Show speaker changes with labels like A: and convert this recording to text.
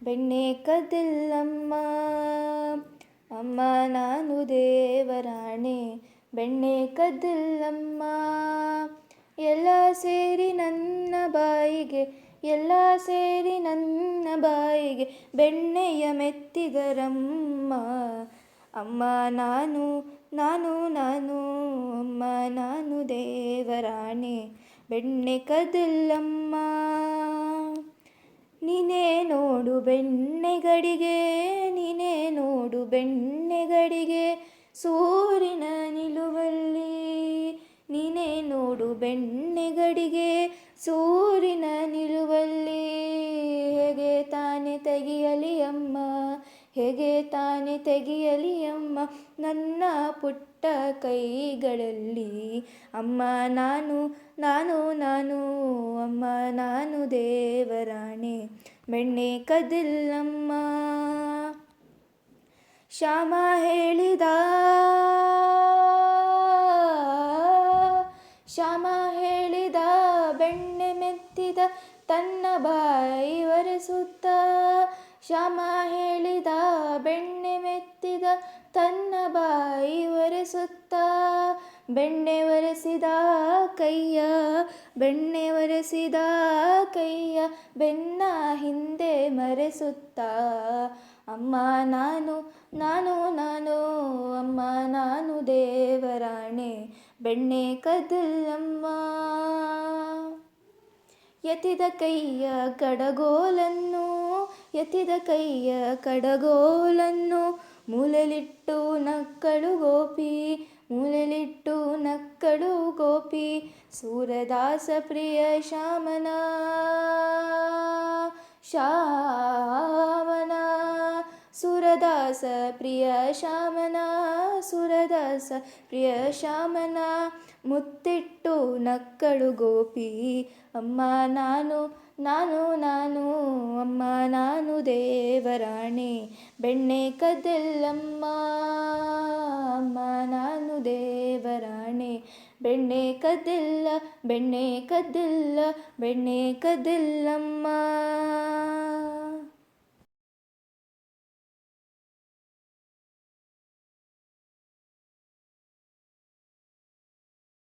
A: ಬೆಣ್ಣೆ ಕದ್ದಿಲ್ಲಮ್ಮ. ಅಮ್ಮ ನಾನು ದೇವರಾಣೆ ಬೆಣ್ಣೆ ಕದ್ದಿಲ್ಲಮ್ಮ. ಎಲ್ಲ ಸೇರಿ ನನ್ನ ಬಾಯಿಗೆ, ಎಲ್ಲ ಸೇರಿ ನನ್ನ ಬಾಯಿಗೆ ಬೆಣ್ಣೆಯ ಮೆತ್ತಿದರಮ್ಮ. ಅಮ್ಮ ನಾನು ನಾನು ನಾನು ಅಮ್ಮ ನಾನು ದೇವರಾಣೆ ಬೆಣ್ಣೆ ಕದ್ದಿಲ್ಲಮ್ಮ. ನೀನೇ ನೋಡು ಬೆಣ್ಣೆಗಡಿಗೆ, ನೀನೇ ನೋಡು ಬೆಣ್ಣೆಗಡಿಗೆ ಸೂರಿನ ನಿಲುವಲ್ಲಿ. ನೀನೇ ನೋಡು ಬೆಣ್ಣೆಗಡಿಗೆ ಸೂರಿನ ನಿಲುವಲ್ಲಿ. ಹೇಗೆ ತಾನೆ ತೆಗೆಯಲಿ ಅಮ್ಮ, ಹೇಗೆ ತಾನೆ ತೆಗೆಯಲಿ ಅಮ್ಮ ನನ್ನ ಪುಟ್ಟ ಕೈಗಳಲ್ಲಿ. ಅಮ್ಮ ನಾನು ನಾನು ನಾನು ಅಮ್ಮ ನಾನು ದೇವರಾಣೆ ಬೆಣ್ಣೆ ಕದ್ದಿಲ್ಲಮ್ಮ. ಶ್ಯಾಮ ಹೇಳಿದ, ಶ್ಯಾಮ ಹೇಳಿದ ಬೆಣ್ಣೆ ಮೆತ್ತಿದ ತನ್ನ ಬಾಯಿ ಒರೆಸುತ್ತ. ಶ್ಯಾಮ ಹೇಳಿದ ಬೆಣ್ಣೆ ಮೆತ್ತಿದ ತನ್ನ ಬಾಯಿ ಒರೆಸುತ್ತ. ಬೆಣ್ಣೆ ಒರೆಸಿದ ಕೈಯ, ಬೆಣ್ಣೆ ಒರೆಸಿದ ಕೈಯ ಬೆನ್ನ ಹಿಂದೆ ಮರೆಸುತ್ತ. ಅಮ್ಮ ನಾನು ನಾನು ನಾನು ಅಮ್ಮ ನಾನು ದೇವರಾಣೆ ಬೆಣ್ಣೆ ಕದ್ದಿಲ್ಲಮ್ಮ. ಎತ್ತಿದ ಕೈಯ ಕಡಗೋಲನ್ನು, ಎತ್ತಿದ ಕೈಯ ಕಡಗೋಲನ್ನು ಮೂಲೆಲಿಟ್ಟು ನಕ್ಕಳು ಗೋಪಿ, ಮೂಲೆಲಿಟ್ಟು ನಕ್ಕಳು ಗೋಪಿ. ಸೂರದಾಸ ಪ್ರಿಯ ಶ್ಯಾಮನ, ಶ್ಯಾಮನ ಸುರದಾಸ ಪ್ರಿಯ ಶ್ಯಾಮನ, ಸುರದಾಸ ಪ್ರಿಯ ಶ್ಯಾಮನ ಮುತ್ತಿಟ್ಟು ನಕ್ಕಳು ಗೋಪಿ. ಅಮ್ಮ ನಾನು ನಾನು ನಾನು ಅಮ್ಮ ನಾನು ದೇವರಾಣೆ ಬೆಣ್ಣೆ ಕದ್ದಿಲ್ಲಮ್ಮ. ಅಮ್ಮ ನಾನು ದೇವರಾಣೆ ಬೆಣ್ಣೆ ಕದ್ದಿಲ್ಲ, ಬೆಣ್ಣೆ ಕದ್ದಿಲ್ಲ, ಬೆಣ್ಣೆ ಕದ್ದಿಲ್ಲಮ್ಮ.